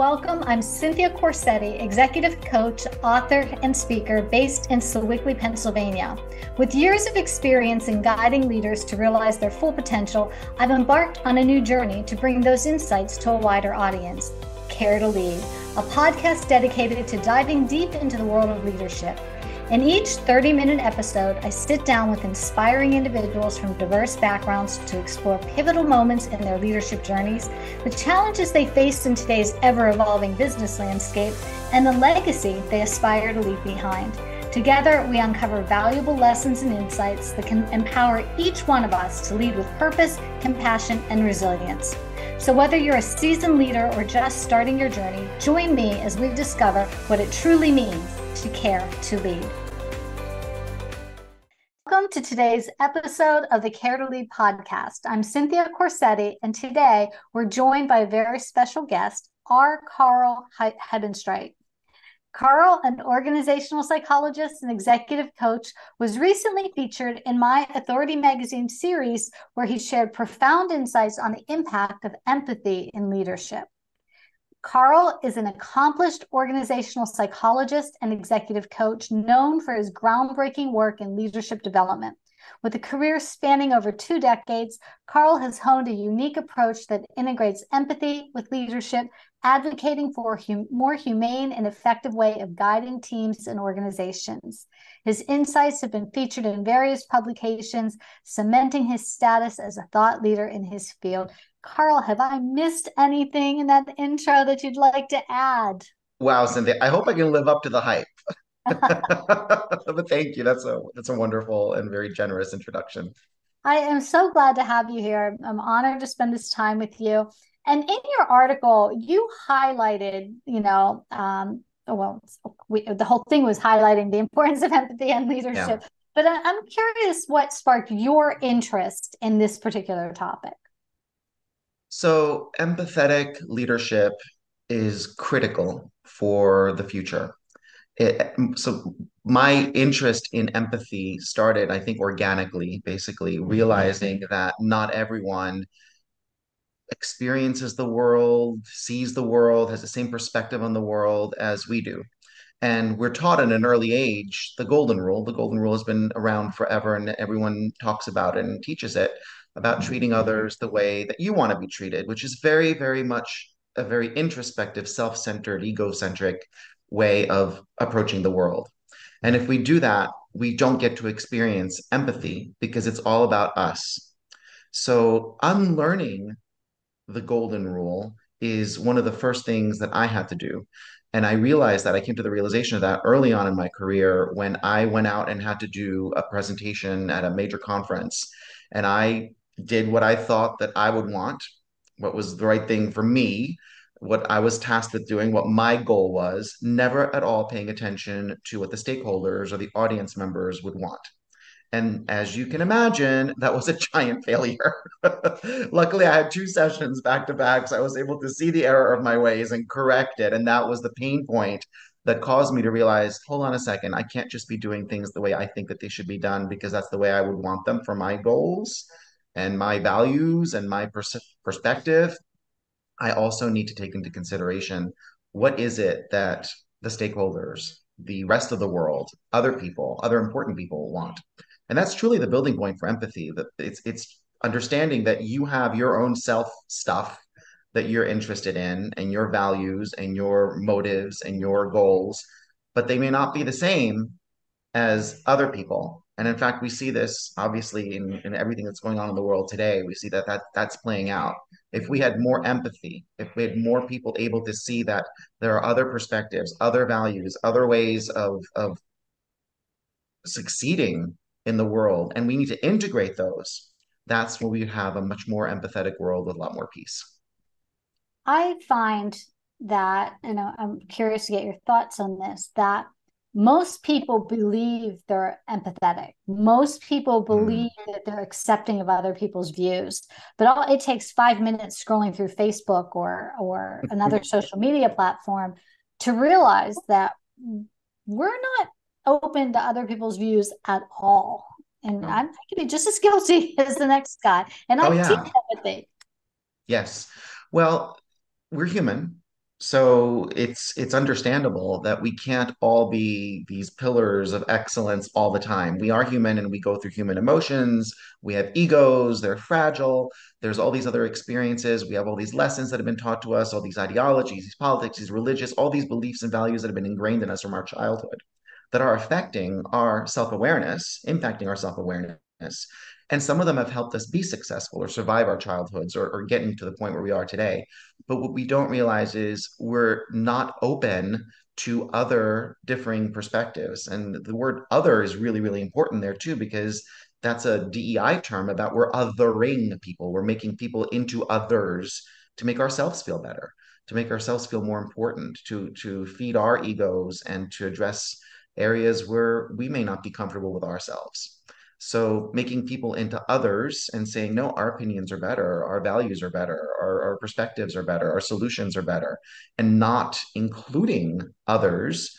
welcome. I'm Cynthia Corsetti, executive coach, author, and speaker based in Sewickley, Pennsylvania. With years of experience in guiding leaders to realize their full potential, I've embarked on a new journey to bring those insights to a wider audience. Care to Lead, a podcast dedicated to diving deep into the world of leadership. In each 30-minute episode, I sit down with inspiring individuals from diverse backgrounds to explore pivotal moments in their leadership journeys, the challenges they face in today's ever-evolving business landscape, and the legacy they aspire to leave behind. Together, we uncover valuable lessons and insights that can empower each one of us to lead with purpose, compassion, and resilience. So whether you're a seasoned leader or just starting your journey, join me as we discover what it truly means to care to lead. Welcome to today's episode of the Care to Lead podcast. I'm Cynthia Corsetti, and today we're joined by a very special guest, Karl Hebenstreit. Karl, an organizational psychologist and executive coach, was recently featured in My Authority magazine series where he shared profound insights on the impact of empathy in leadership. Karl is an accomplished organizational psychologist and executive coach known for his groundbreaking work in leadership development. With a career spanning over 2 decades, Karl has honed a unique approach that integrates empathy with leadership, advocating for a more humane and effective way of guiding teams and organizations. His insights have been featured in various publications, cementing his status as a thought leader in his field. Karl, have I missed anything in that intro that you'd like to add? Wow, Cynthia, I hope I can live up to the hype. But thank you. That's a wonderful and very generous introduction. I am so glad to have you here. I'm honored to spend this time with you. And in your article, you highlighted, the whole thing was highlighting the importance of empathy and leadership. Yeah. But I'm curious what sparked your interest in this particular topic. So empathetic leadership is critical for the future. So my interest in empathy started, I think, organically, basically realizing that not everyone experiences the world, sees the world, has the same perspective on the world as we do. And we're taught at an early age the golden rule. The golden rule has been around forever, and everyone talks about it and teaches it about treating others the way that you want to be treated, which is very, very much a very introspective, self-centered, egocentric way of approaching the world. And if we do that, we don't get to experience empathy because it's all about us. So unlearning the golden rule is one of the first things that I had to do. And I realized that I came to the realization of that early on in my career when I went out and had to do a presentation at a major conference. And I did what I thought that I would want, what was the right thing for me, what I was tasked with doing, what my goal was, never at all paying attention to what the stakeholders or the audience members would want. And as you can imagine, that was a giant failure. Luckily, I had 2 sessions back to back, so I was able to see the error of my ways and correct it. And that was the pain point that caused me to realize, hold on a second, I can't just be doing things the way I think that they should be done because that's the way I would want them for my goals and my values and my perspective. I also need to take into consideration what is it that the stakeholders, the rest of the world, other people, other important people want. And that's truly the building point for empathy. That it's understanding that you have your own self stuff that you're interested in and your values and your motives and your goals, but they may not be the same as other people. And in fact, we see this obviously in everything that's going on in the world today. We see that's playing out. If we had more empathy, if we had more people able to see that there are other perspectives, other values, other ways of succeeding in the world, and we need to integrate those, that's where we have a much more empathetic world with a lot more peace. I find that, I'm curious to get your thoughts on this, that most people believe they're empathetic. Most people believe that they're accepting of other people's views. But it takes 5 minutes scrolling through Facebook or another social media platform to realize that we're not open to other people's views at all. And I could be just as guilty as the next guy. And I teach empathy. Yes. Well, we're human. So it's understandable that we can't all be these pillars of excellence all the time. We are human and we go through human emotions. We have egos, they're fragile. There's all these other experiences. We have all these lessons that have been taught to us, all these ideologies, these politics, these religious, all these beliefs and values that have been ingrained in us from our childhood that are affecting our self-awareness, impacting our self-awareness. And some of them have helped us be successful or survive our childhoods or getting to the point where we are today. But what we don't realize is we're not open to other differing perspectives. And the word other is really, really important there too, because that's a DEI term about we're othering people. We're making people into others to make ourselves feel better, to make ourselves feel more important, to feed our egos and to address areas where we may not be comfortable with ourselves. So making people into others and saying, no, our opinions are better, our values are better, our perspectives are better, our solutions are better, and not including others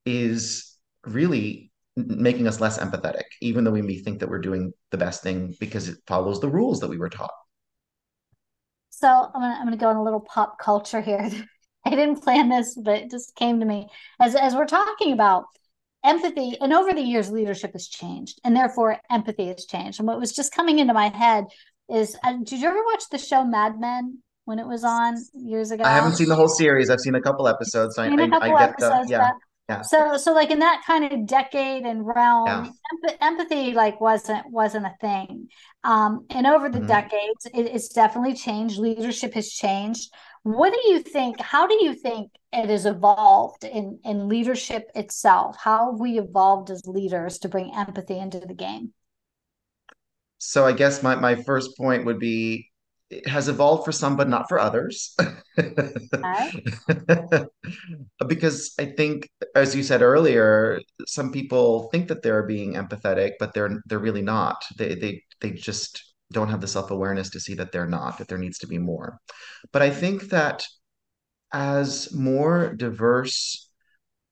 is really making us less empathetic, even though we may think that we're doing the best thing because it follows the rules that we were taught. So I'm gonna go on a little pop culture here. I didn't plan this, but it just came to me as we're talking about empathy. And over the years, leadership has changed, and therefore empathy has changed. And what was just coming into my head is, did you ever watch the show Mad Men when it was on years I haven't ago? seen the whole series. I've seen a couple episodes. Seen a I couple get the, episodes, yeah, but yeah, so like in that kind of decade and yeah. realm, empathy like wasn't a thing. And over the Mhm. decades, it's definitely changed. Leadership has changed. What do you think? How do you think it has evolved in leadership itself? How have we evolved as leaders to bring empathy into the game? So I guess my first point would be it has evolved for some, but not for others. Okay. Because I think, as you said earlier, some people think that they're being empathetic, but they're really not. They just don't have the self-awareness to see that they're not, that there needs to be more. But I think that as more diverse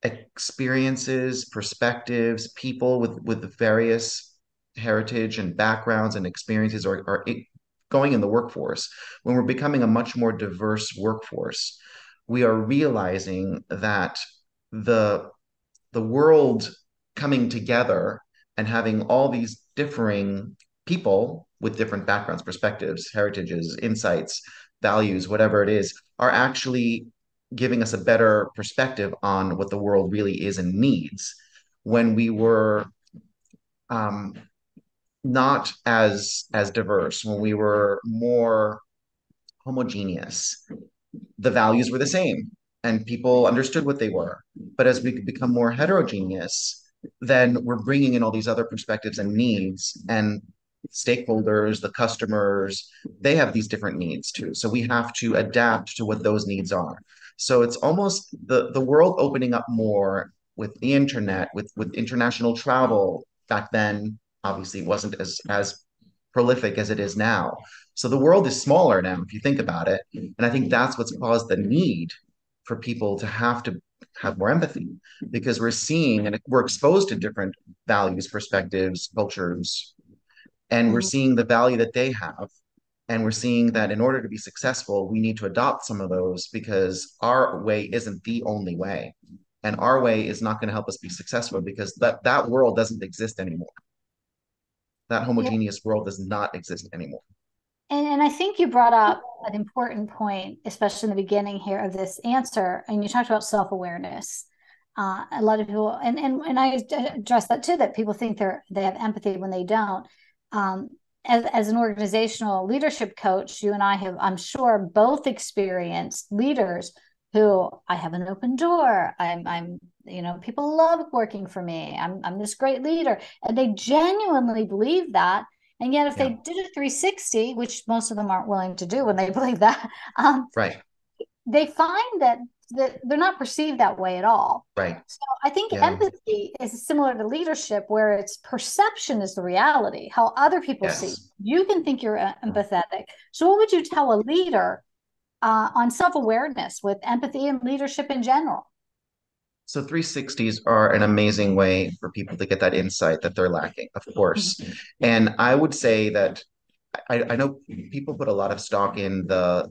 experiences, perspectives, people with various heritage and backgrounds and experiences are going in the workforce, when we're becoming a much more diverse workforce, we are realizing that the the world coming together and having all these differing people with different backgrounds, perspectives, heritages, insights, values, whatever it is, are actually giving us a better perspective on what the world really is and needs. When we were um, not as diverse, when we were more homogeneous, the values were the same and people understood what they were. But as we become more heterogeneous, then we're bringing in all these other perspectives and needs, and stakeholders, the customers, they have these different needs too. So we have to adapt to what those needs are. So it's almost the world opening up more with the internet, with international travel. Back then, obviously, it wasn't as prolific as it is now. So the world is smaller now, if you think about it. And I think that's what's caused the need for people to have more empathy because we're seeing and we're exposed to different values, perspectives, cultures, and we're Mhm. seeing the value that they have. And we're seeing that in order to be successful, we need to adopt some of those because our way isn't the only way. And our way is not going to help us be successful because that world doesn't exist anymore. That Yeah. homogeneous world does not exist anymore. And I think you brought up an important point, especially in the beginning here of this answer, and you talked about self-awareness. A lot of people, and I address that too, that people think they have empathy when they don't. Um, as an organizational leadership coach, you and I have, I'm sure, both experienced leaders who I have an open door. People love working for me. I'm this great leader, and they genuinely believe that. And yet, if they Yeah. did a 360, which most of them aren't willing to do when they believe that, Right. they find that they're not perceived that way at all. Right. So I think Yeah. empathy is similar to leadership, where its perception is the reality, how other people see. Yes. You can think you're empathetic. So, what would you tell a leader on self awareness with empathy and leadership in general? So 360s are an amazing way for people to get that insight that they're lacking, of course. And I would say that I know people put a lot of stock in the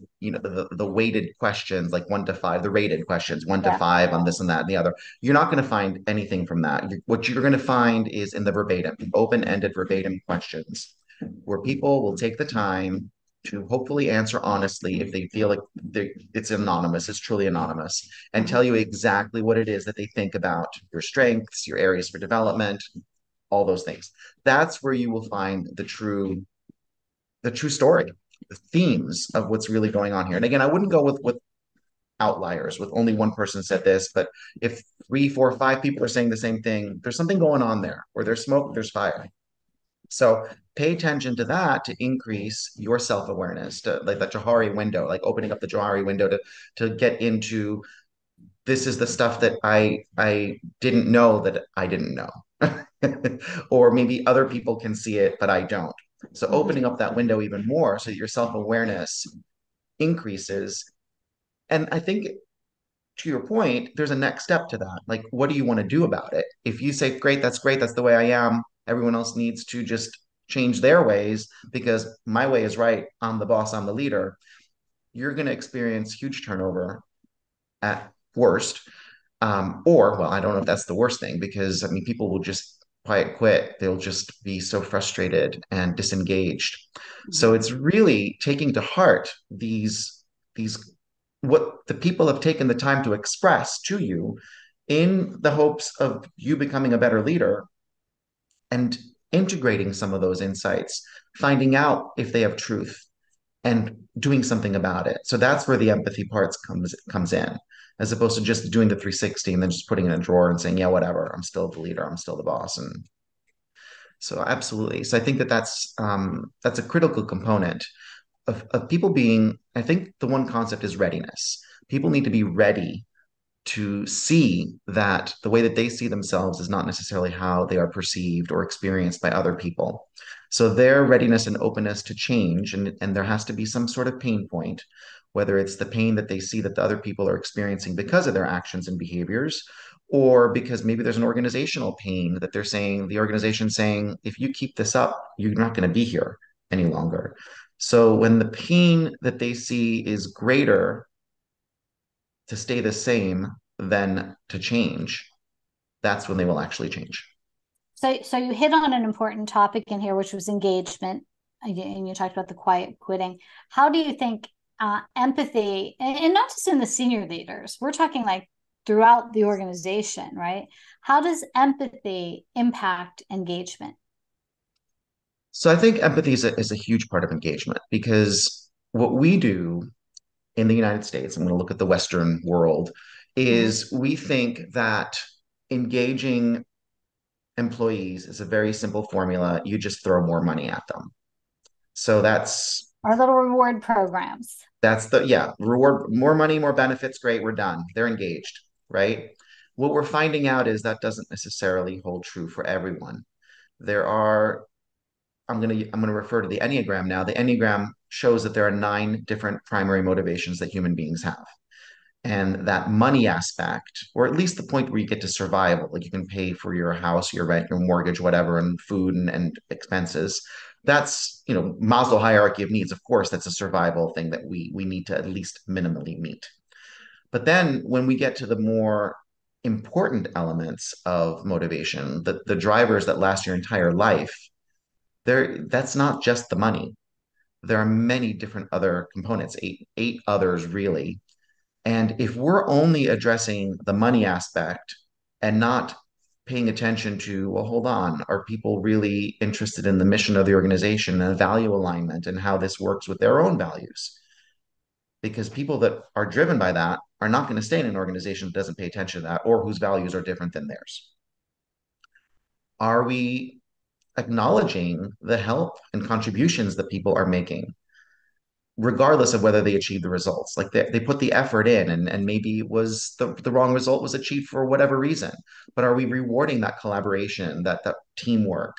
weighted questions, like 1 to 5, the rated questions, one to Yeah. five on this and that and the other. You're not going to find anything from that. What you're going to find is in the verbatim, open-ended verbatim questions, where people will take the time to hopefully answer honestly if they feel like it's anonymous, it's truly anonymous, and tell you exactly what it is that they think about your strengths, your areas for development, all those things. That's where you will find the true story, the themes of what's really going on here. And again, I wouldn't go with outliers, with only one person said this, but if 3, 4, 5 people are saying the same thing, there's something going on there. Where there's smoke, there's fire. So pay attention to that to increase your self-awareness, to like the Johari window, like opening up the Johari window to get into, this is the stuff that I didn't know that I didn't know. Or maybe other people can see it, but I don't. So Mhm. opening up that window even more so that your self-awareness increases. And I think, to your point, there's a next step to that. Like, what do you want to do about it? If you say, great, that's the way I am, everyone else needs to just change their ways because my way is right, I'm the boss, I'm the leader, you're going to experience huge turnover at worst. Or, well, I don't know if that's the worst thing because I mean, people will just quiet quit. They'll just be so frustrated and disengaged. So Mhm. it's really taking to heart these what the people have taken the time to express to you in the hopes of you becoming a better leader and integrating some of those insights, finding out if they have truth and doing something about it. So that's where the empathy parts comes in, as opposed to just doing the 360 and then just putting it in a drawer and saying, yeah, whatever, I'm still the leader, I'm still the boss. And so absolutely. So I think that's a critical component of people being, I think the one concept is readiness. People need to be ready to see that the way that they see themselves is not necessarily how they are perceived or experienced by other people. So their readiness and openness to change, and there has to be some sort of pain point, whether it's the pain that they see that the other people are experiencing because of their actions and behaviors, or because maybe there's an organizational pain that they're saying, the organization's saying, if you keep this up, you're not going to be here any longer. So when the pain that they see is greater to stay the same than to change, that's when they will actually change. So you hit on an important topic in here, which was engagement, and you talked about the quiet quitting. How do you think empathy, and not just in the senior leaders, we're talking like throughout the organization, right? How does empathy impact engagement? So I think empathy is a huge part of engagement because what we do in the United States, I'm going to look at the Western world, Mhm. is we think that engaging employees is a very simple formula. You just throw more money at them. So Our little reward programs. that's the, yeah, reward, more money, more benefits, great, we're done. They're engaged, right? What we're finding out is that doesn't necessarily hold true for everyone. There are, I'm gonna refer to the Enneagram now. The Enneagram shows that there are 9 different primary motivations that human beings have. And that money aspect, or at least the point where you get to survival, like you can pay for your house, your rent, your mortgage, whatever, and food and expenses. That's, Maslow hierarchy of needs. Of course, that's a survival thing that we need to at least minimally meet. But then when we get to the more important elements of motivation, the drivers that last your entire life, that's not just the money. There are many different other components, eight others really. And if we're only addressing the money aspect and not paying attention to, well, hold on, are people really interested in the mission of the organization and value alignment and how this works with their own values? Because people that are driven by that are not going to stay in an organization that doesn't pay attention to that or whose values are different than theirs. Are we acknowledging the help and contributions that people are making, regardless of whether they achieve the results? Like they put the effort in and maybe it was the wrong result was achieved for whatever reason. But are we rewarding that collaboration, that teamwork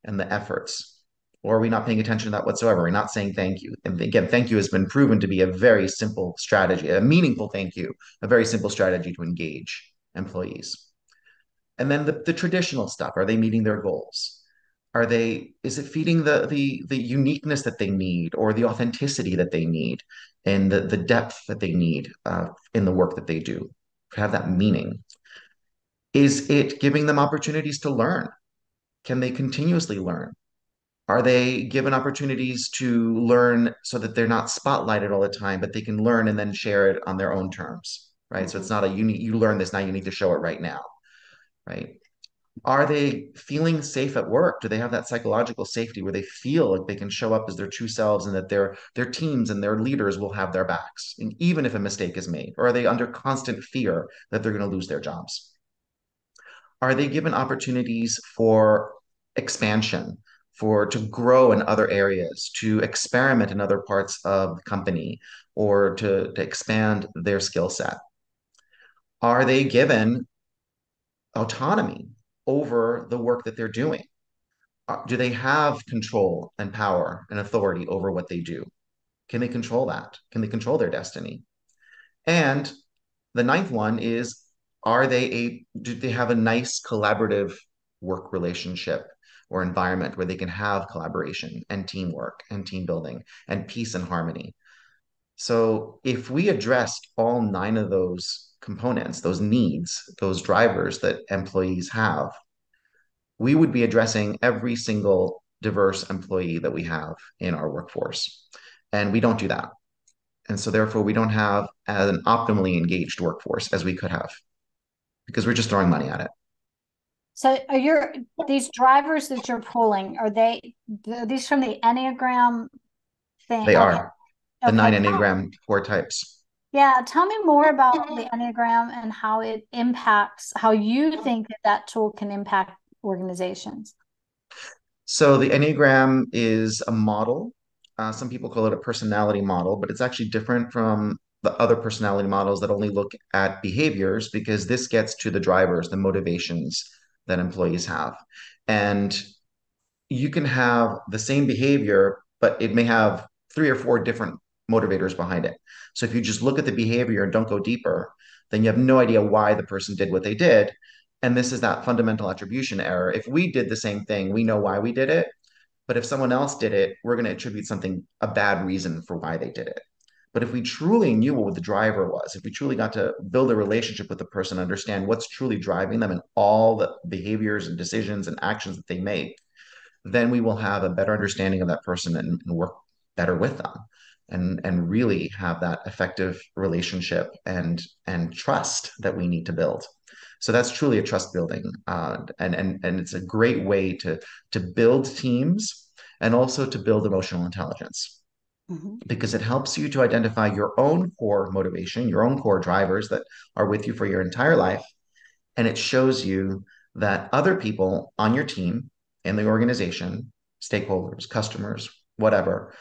and the efforts? Or are we not paying attention to that whatsoever? We're not saying thank you. And again, thank you has been proven to be a very simple strategy, a meaningful thank you, a very simple strategy to engage employees. And then the traditional stuff, are they meeting their goals? Is it feeding the uniqueness that they need or the authenticity that they need and the depth that they need in the work that they do to have that meaning? Is it giving them opportunities to learn? Can they continuously learn? Are they given opportunities to learn so that they're not spotlighted all the time, but they can learn and then share it on their own terms, right? So it's Mhm. not a you learn this now, you need to show it right now, right? Are they feeling safe at work? Do they have that psychological safety where they feel like they can show up as their true selves and that their teams and their leaders will have their backs, and even if a mistake is made? Or are they under constant fear that they're going to lose their jobs? Are they given opportunities for expansion, for to grow in other areas, to experiment in other parts of the company, or to expand their skill set? Are they given autonomy over the work that they're doing? Do they have control and power and authority over what they do? Can they control that? Can they control their destiny? And the ninth one is, do they have a nice collaborative work relationship or environment where they can have collaboration and teamwork and team building and peace and harmony? So if we addressed all nine of those components, those needs, those drivers that employees have, we would be addressing every single diverse employee that we have in our workforce. And we don't do that. And so therefore we don't have an optimally engaged workforce as we could have because we're just throwing money at it. So are these drivers that you're pulling, are these from the Enneagram thing? They Okay. are the nine Okay. Enneagram core types. Yeah, tell me more about the Enneagram and how it impacts, how you think that that tool can impact organizations. So the Enneagram is a model. Some people call it a personality model, but it's actually different from the other personality models that only look at behaviors because this gets to the drivers, the motivations that employees have. And you can have the same behavior, but it may have three or four different motivators behind it. So if you just look at the behavior and don't go deeper, then you have no idea why the person did what they did. And this is that fundamental attribution error. If we did the same thing, we know why we did it. But if someone else did it, we're going to attribute a bad reason for why they did it. But if we truly knew what the driver was, if we truly got to build a relationship with the person, understand what's truly driving them and all the behaviors and decisions and actions that they make, then we will have a better understanding of that person and work better with them and really have that effective relationship and trust that we need to build. So that's truly a trust building, and it's a great way to build teams and also to build emotional intelligence Mhm. because it helps you to identify your own core motivation, your own core drivers that are with you for your entire life, and it shows you that other people on your team, in the organization, stakeholders, customers, whatever,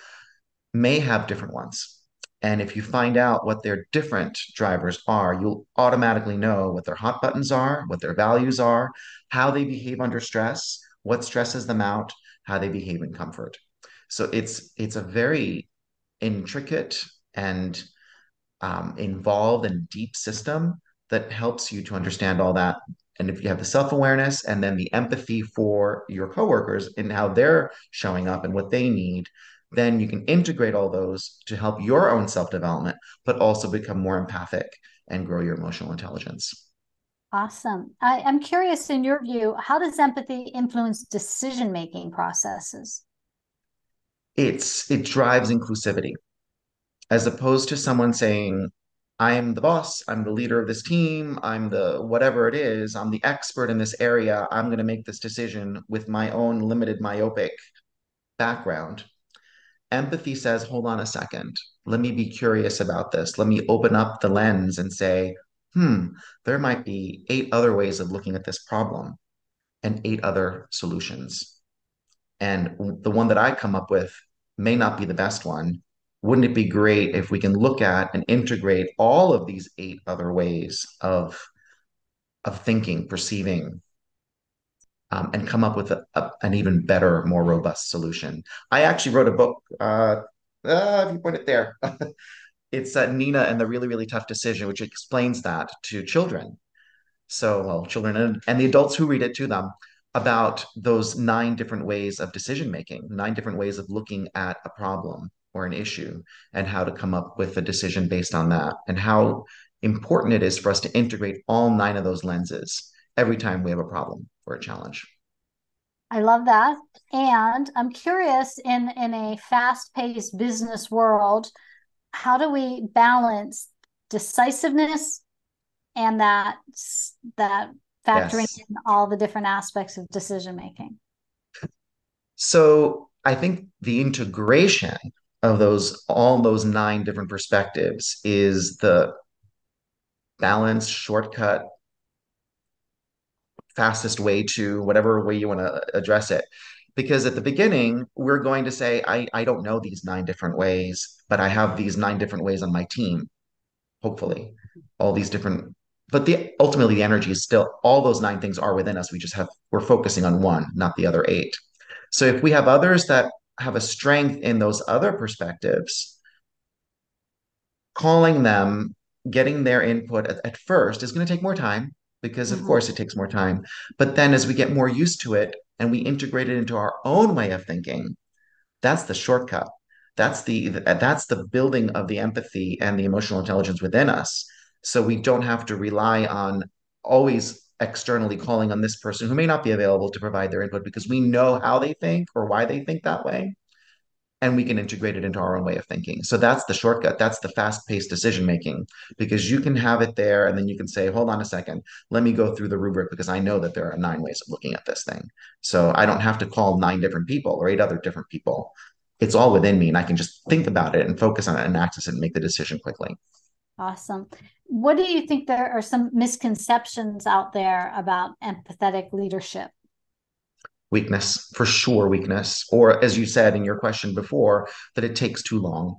may have different ones. And if you find out what their different drivers are, you'll automatically know what their hot buttons are, what their values are, how they behave under stress, what stresses them out, how they behave in comfort. So it's a very intricate and involved and deep system that helps you to understand all that. And if you have the self-awareness and then the empathy for your coworkers and how they're showing up and what they need, then you can integrate all those to help your own self-development, but also become more empathic and grow your emotional intelligence. Awesome. I'm curious, in your view, how does empathy influence decision-making processes? It drives inclusivity as opposed to someone saying, I'm the boss, I'm the leader of this team, I'm the whatever it is, I'm the expert in this area, I'm going to make this decision with my own limited myopic background. Empathy says, hold on a second, let me be curious about this. Let me open up the lens and say, there might be eight other ways of looking at this problem and eight other solutions. And the one that I come up with may not be the best one. Wouldn't it be great if we can look at and integrate all of these eight other ways of thinking, perceiving, and come up with an even better, more robust solution? I actually wrote a book. If you point it there, it's Nina and the Really, Really Tough Decision, which explains that to children. So, well, children and the adults who read it to them. about those nine different ways of decision making, nine different ways of looking at a problem or an issue, and how to come up with a decision based on that, and how important it is for us to integrate all nine of those lenses every time we have a problem or a challenge. I love that. And I'm curious, in a fast-paced business world, how do we balance decisiveness and that factoring Yes. in all the different aspects of decision making? So I think the integration of those all those nine different perspectives is the balanced shortcut fastest way to whatever way you want to address it. Because at the beginning, we're going to say, I don't know these nine different ways, but I have these nine different ways on my team, hopefully. All these different, but the ultimately the energy is still all those nine things are within us. We're focusing on one, not the other eight. So if we have others that have a strength in those other perspectives, calling them, getting their input at first is going to take more time because, of Mhm. course, it takes more time. But then as we get more used to it and we integrate it into our own way of thinking, that's the shortcut. That's the building of the empathy and the emotional intelligence within us. So we don't have to rely on always externally calling on this person who may not be available to provide their input because we know how they think or why they think that way, and we can integrate it into our own way of thinking. So that's the shortcut. That's the fast-paced decision making because you can have it there and then you can say, hold on a second, let me go through the rubric because I know that there are nine ways of looking at this thing. So I don't have to call nine different people or eight other different people. It's all within me and I can just think about it and focus on it and access it and make the decision quickly. Awesome. What do you think there are some misconceptions out there about empathetic leadership? Weakness, for sure, weakness. Or as you said in your question before, that it takes too long.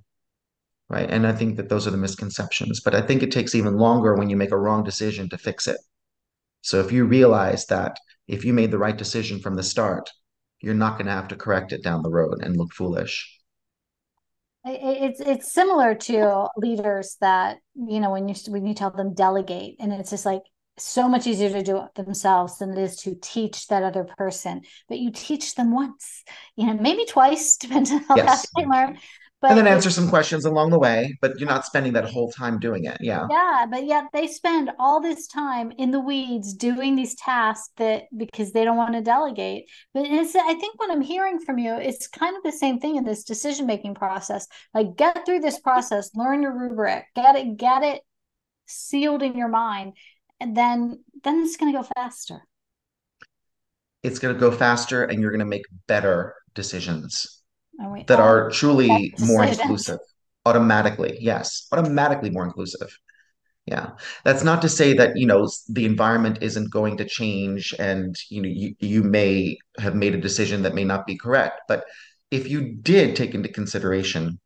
Right. And I think that those are the misconceptions. But I think it takes even longer when you make a wrong decision to fix it. So if you realize that if you made the right decision from the start, you're not going to have to correct it down the road and look foolish. It's similar to leaders that, when you tell them delegate, and it's just like so much easier to do it themselves than it is to teach that other person. But you teach them once, maybe twice, depends on how fast Yes. they learn. And But then it answer some questions along the way, but you're not spending that whole time doing it. Yeah. Yeah, but yet they spend all this time in the weeds doing these tasks that because they don't want to delegate. But I think what I'm hearing from you, it's kind of the same thing in this decision making process. Like get through this process, learn your rubric, get it sealed in your mind, and then it's going to go faster. It's going to go faster and you're going to make better decisions And we that all are make truly more decisions. inclusive automatically. Yes, automatically more inclusive. Yeah. That's not to say that, the environment isn't going to change and, you may have made a decision that may not be correct. But if you did take into consideration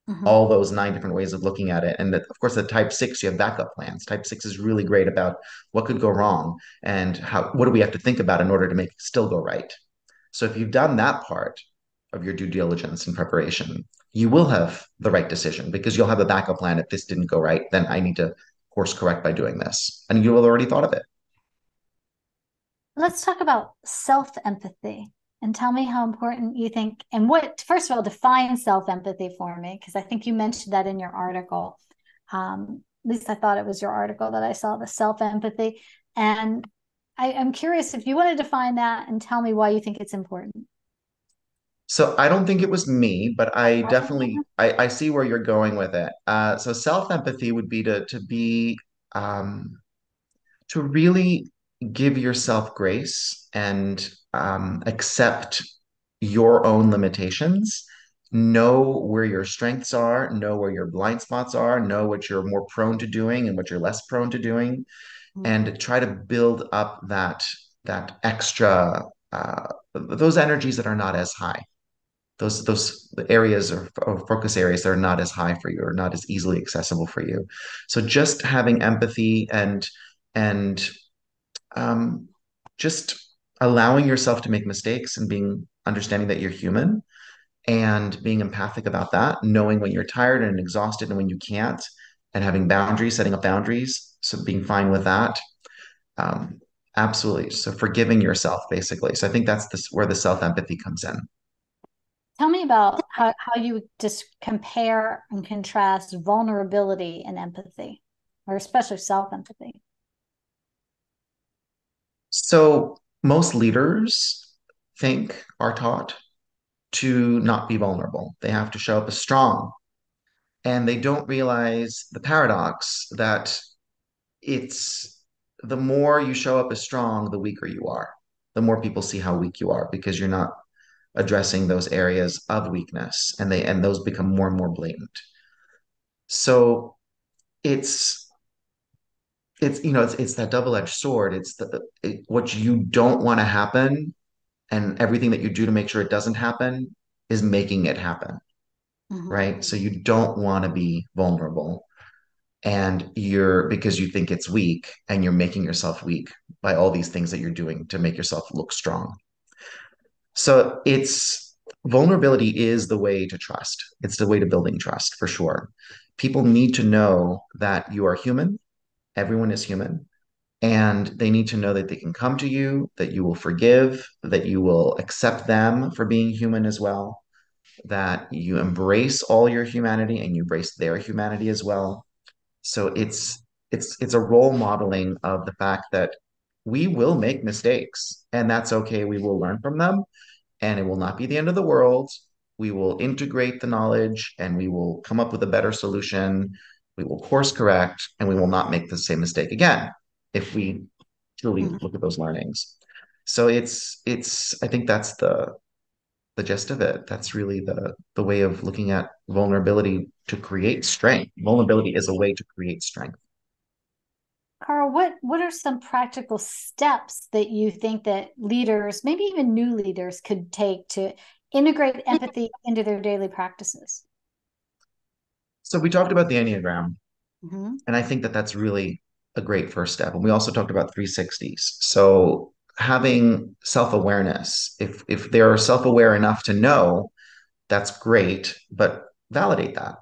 Mhm. all those nine different ways of looking at it, and that, of course, the type six, you have backup plans. Type six is really great about what could go wrong and what do we have to think about in order to make it still go right. So if you've done that part of your due diligence and preparation, you will have the right decision because you'll have a backup plan. If this didn't go right, then I need to course correct by doing this. And you will have already thought of it. Let's talk about self-empathy and tell me how important you think and what, first of all, define self-empathy for me, because I think you mentioned that in your article. At least I thought it was your article that I saw, the self-empathy. And I'm curious if you want to define that and tell me why you think it's important. So I don't think it was me, but I see where you're going with it. So self-empathy would be um, to really give yourself grace and accept your own limitations, know where your strengths are, know where your blind spots are, know what you're more prone to doing and what you're less prone to doing, Mhm. and try to build up that extra those energies that are not as high. Those areas or focus areas that are not as high for you or not as easily accessible for you. So just having empathy and um, just allowing yourself to make mistakes and being understanding that you're human and being empathic about that, knowing when you're tired and exhausted and when you can't, and having boundaries, setting up boundaries. So being fine with that. Um, Absolutely. So forgiving yourself, basically. So I think that's where the self-empathy comes in. Tell me about how you would just compare and contrast vulnerability and empathy, or especially self-empathy. So most leaders are taught to not be vulnerable. They have to show up as strong. And they don't realize the paradox that it's the more you show up as strong, the weaker you are. The more people see how weak you are because you're not addressing those areas of weakness, and those become more and more blatant. So it's it's that double-edged sword. What you don't want to happen, and everything that you do to make sure it doesn't happen is making it happen, Mhm. right? So you don't want to be vulnerable, and you're because you think it's weak, and you're making yourself weak by all these things that you're doing to make yourself look strong. So it's vulnerability is the way to trust. It's the way to building trust for sure. People need to know that you are human. Everyone is human. And they need to know that they can come to you, that you will forgive, that you will accept them for being human as well, that you embrace all your humanity and you embrace their humanity as well. So it's a role modeling of the fact that we will make mistakes and that's okay. We will learn from them and it will not be the end of the world. We will integrate the knowledge and we will come up with a better solution. We will course correct and we will not make the same mistake again if we truly Mhm. look at those learnings. So it's I think that's the gist of it. That's really the way of looking at vulnerability to create strength. Vulnerability is a way to create strength. Carl, what are some practical steps that you think that leaders, maybe even new leaders, could take to integrate empathy into their daily practices? So we talked about the Enneagram, Mhm. and I think that that's really a great first step. And we also talked about 360s. So having self-awareness, if they're self-aware enough to know, that's great, but validate that.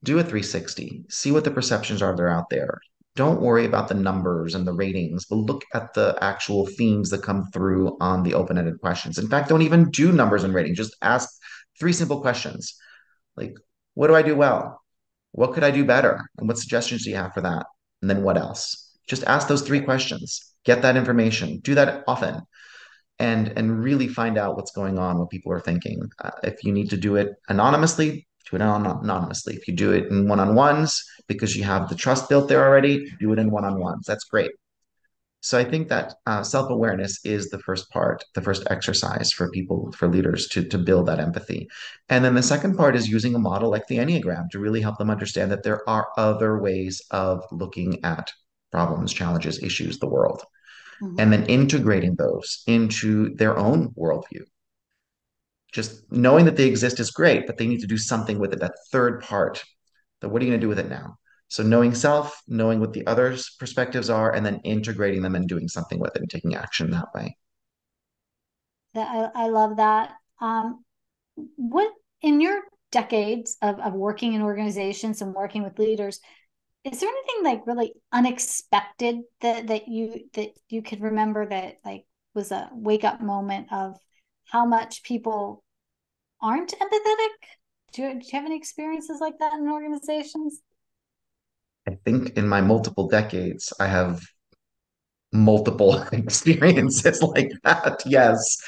Do a 360. See what the perceptions are that are out there. Don't worry about the numbers and the ratings, but look at the actual themes that come through on the open-ended questions. In fact, don't even do numbers and ratings. Just ask three simple questions like, what do I do well? What could I do better? And what suggestions do you have for that? And then what else? Just ask those three questions. Get that information. Do that often and really find out what's going on, what people are thinking. If you need to do it anonymously, do it anonymously. If you do it in one-on-ones because you have the trust built there already, do it in one-on-ones. That's great. So I think that self-awareness is the first part, the first exercise for people, for leaders to build that empathy. And then the second part is using a model like the Enneagram to really help them understand that there are other ways of looking at problems, challenges, issues, the world, and Mhm. then integrating those into their own worldview. Just knowing that they exist is great, but they need to do something with it. That third part, that what are you going to do with it now? So knowing self, knowing what the others' perspectives are, and then integrating them and doing something with it and taking action that way. I love that. What in your decades of working in organizations and working with leaders, is there anything like really unexpected that you could remember that like was a wake up moment of how much people aren't empathetic? Do you have any experiences like that in organizations? I think in my multiple decades, I have multiple experiences like that. Yes.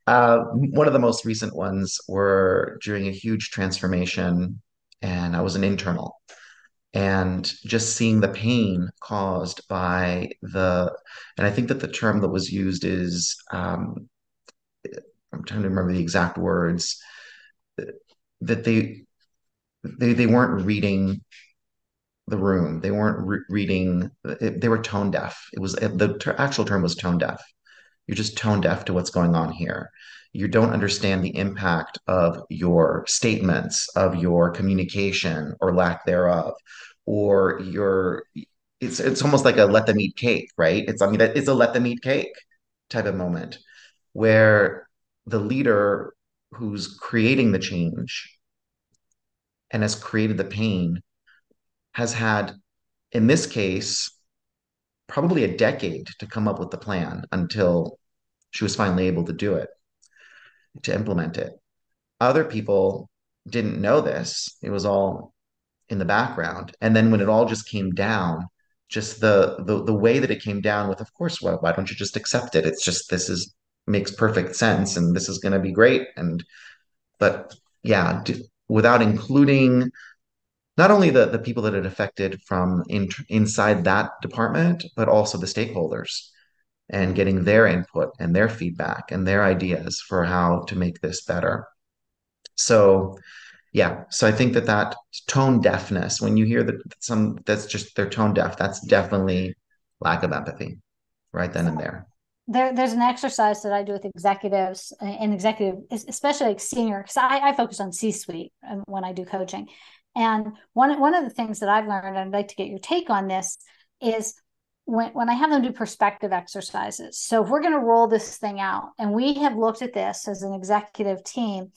One of the most recent ones were during a huge transformation, and I was an internal. And just seeing the pain caused by and I think that the term that was used is, I'm trying to remember the exact words, that they weren't reading the room. They weren't reading, they were tone deaf. It was the actual term was tone deaf. You're just tone deaf to what's going on here. You don't understand the impact of your statements, of your communication or lack thereof, or your it's almost like a let them eat cake, right? It's I mean it's a let them eat cake type of moment where the leader who's creating the change and has created the pain has had, in this case, probably a decade to come up with the plan until she was finally able to do it, to implement it. Other people didn't know this. It was all in the background. And then when it all just came down, just the way that it came down with, of course, why don't you just accept it? It's just this is makes perfect sense and this is going to be great. And but yeah, without including not only the people that it affected from inside that department, but also the stakeholders and getting their input and their feedback and their ideas for how to make this better. So yeah, so I think that that tone deafness, when you hear that some that's just they're tone deaf, that's definitely lack of empathy right then and there. There's an exercise that I do with executives and executive, especially like senior, because I focus on C-suite when I do coaching. And one of the things that I've learned, and I'd like to get your take on this, is when I have them do perspective exercises. So if we're going to roll this thing out, and we have looked at this as an executive team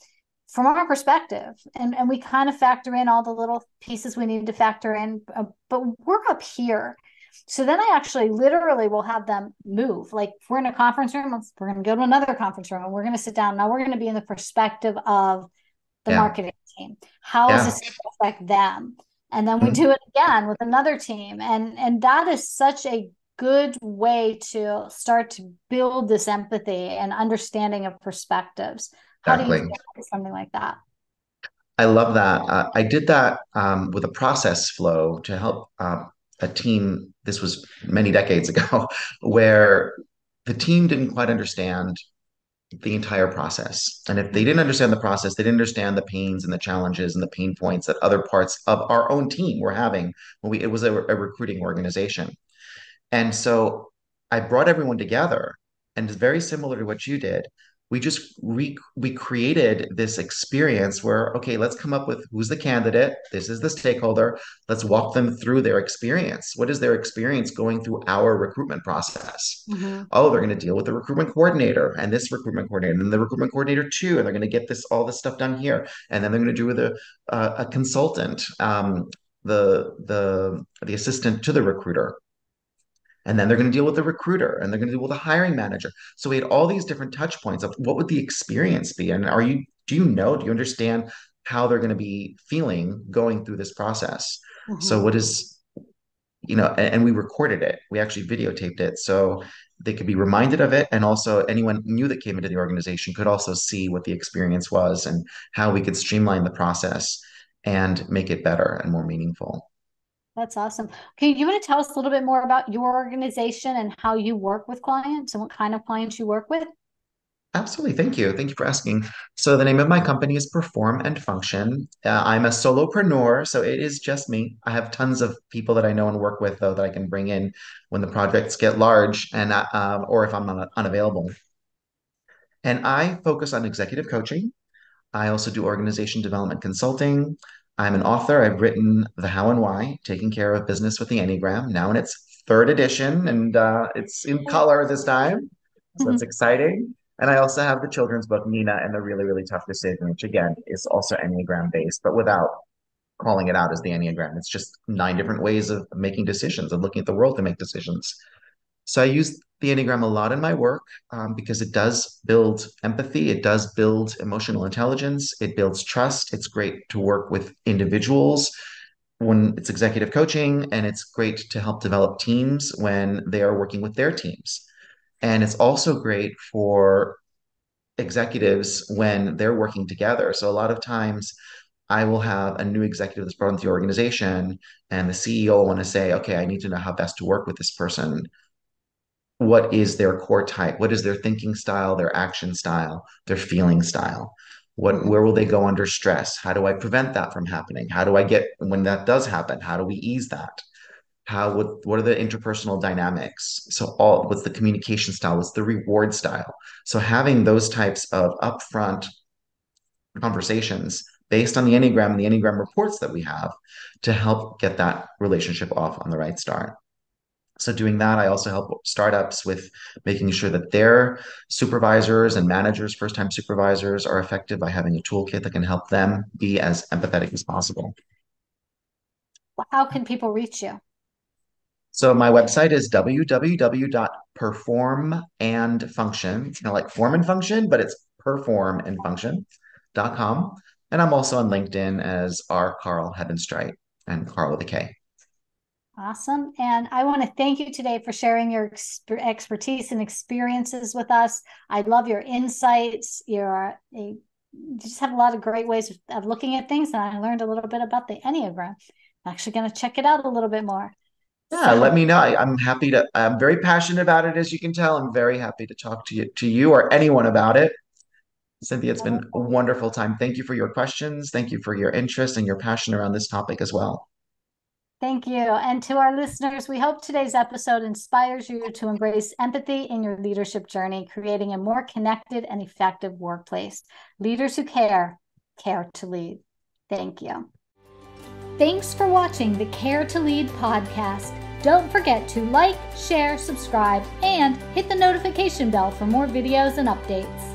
from our perspective, and we kind of factor in all the little pieces we need to factor in, but we're up here. So then I actually literally will have them move. Like if we're in a conference room, we're going to go to another conference room and we're going to sit down. Now we're going to be in the perspective of the Yeah. marketing team. How is Yeah. this going to affect them? And then we Mhm. do it again with another team. And that is such a good way to start to build this empathy and understanding of perspectives. How do you Exactly. feel about something like that? I love that. I did that with a process flow to help a team. This was many decades ago, where the team didn't quite understand the entire process. And if they didn't understand the process, they didn't understand the pains and the challenges and the pain points that other parts of our own team were having when it was a recruiting organization. And so I brought everyone together, and it's very similar to what you did. We created this experience where, okay, let's come up with who's the candidate, this is the stakeholder, let's walk them through their experience. What is their experience going through our recruitment process? Mm-hmm. Oh, they're going to deal with the recruitment coordinator and this recruitment coordinator, and the recruitment coordinator too, and they're going to get all this stuff done here, and then they're going to do with a consultant, the assistant to the recruiter, and then they're going to deal with the recruiter and they're going to deal with the hiring manager. So we had all these different touch points of what would the experience be? And do you understand how they're going to be feeling going through this process? So Mm-hmm. what is, and we recorded it. We actually videotaped it. So they could be reminded of it. And also anyone new that came into the organization could also see what the experience was and how we could streamline the process and make it better and more meaningful. That's awesome. Okay, you want to tell us a little bit more about your organization and how you work with clients and what kind of clients you work with? Absolutely. Thank you. Thank you for asking. So the name of my company is Perform and Function. I'm a solopreneur, so it is just me. I have tons of people that I know and work with, though, that I can bring in when the projects get large and or if I'm unavailable. And I focus on executive coaching. I also do organization development consulting. I'm an author. I've written The How and Why, Taking Care of Business with the Enneagram, now in its third edition, and it's in color this time. So it's exciting. And I also have the children's book, Nina and the Really, Really Tough Decision, which again is also Enneagram based, but without calling it out as the Enneagram. It's just 9 different ways of making decisions and looking at the world to make decisions. So I use the Enneagram a lot in my work because it does build empathy, it does build emotional intelligence, it builds trust. It's great to work with individuals when it's executive coaching, and it's great to help develop teams when they are working with their teams. And it's also great for executives when they're working together. So a lot of times I will have a new executive that's brought into the organization, and the CEO will want to say, okay, I need to know how best to work with this person. What is their core type? What is their thinking style, their action style, their feeling style? Where will they go under stress? How do I prevent that from happening? How do I get when that does happen? How do we ease that? What are the interpersonal dynamics? So what's the communication style? What's the reward style? So having those types of upfront conversations based on the Enneagram and the Enneagram reports that we have to help get that relationship off on the right start. So doing that, I also help startups with making sure that their supervisors and managers, first-time supervisors, are effective by having a toolkit that can help them be as empathetic as possible. How can people reach you? So my website is www.performandfunction, like form and function, but it's performandfunction.com. And I'm also on LinkedIn as R. Karl Hebenstreit and Karl with a K. Awesome. And I want to thank you today for sharing your expertise and experiences with us. I love your insights. You just have a lot of great ways of looking at things. And I learned a little bit about the Enneagram. I'm actually going to check it out a little bit more. Yeah, So let me know. I'm very passionate about it, as you can tell. I'm very happy to talk to you or anyone about it. Cynthia, it's been a wonderful time. Thank you for your questions. Thank you for your interest and your passion around this topic as well. thank you. And to our listeners, we hope today's episode inspires you to embrace empathy in your leadership journey, creating a more connected and effective workplace. Leaders who care to lead. Thank you. Thanks for watching the Care to Lead podcast. Don't forget to like, share, subscribe, and hit the notification bell for more videos and updates.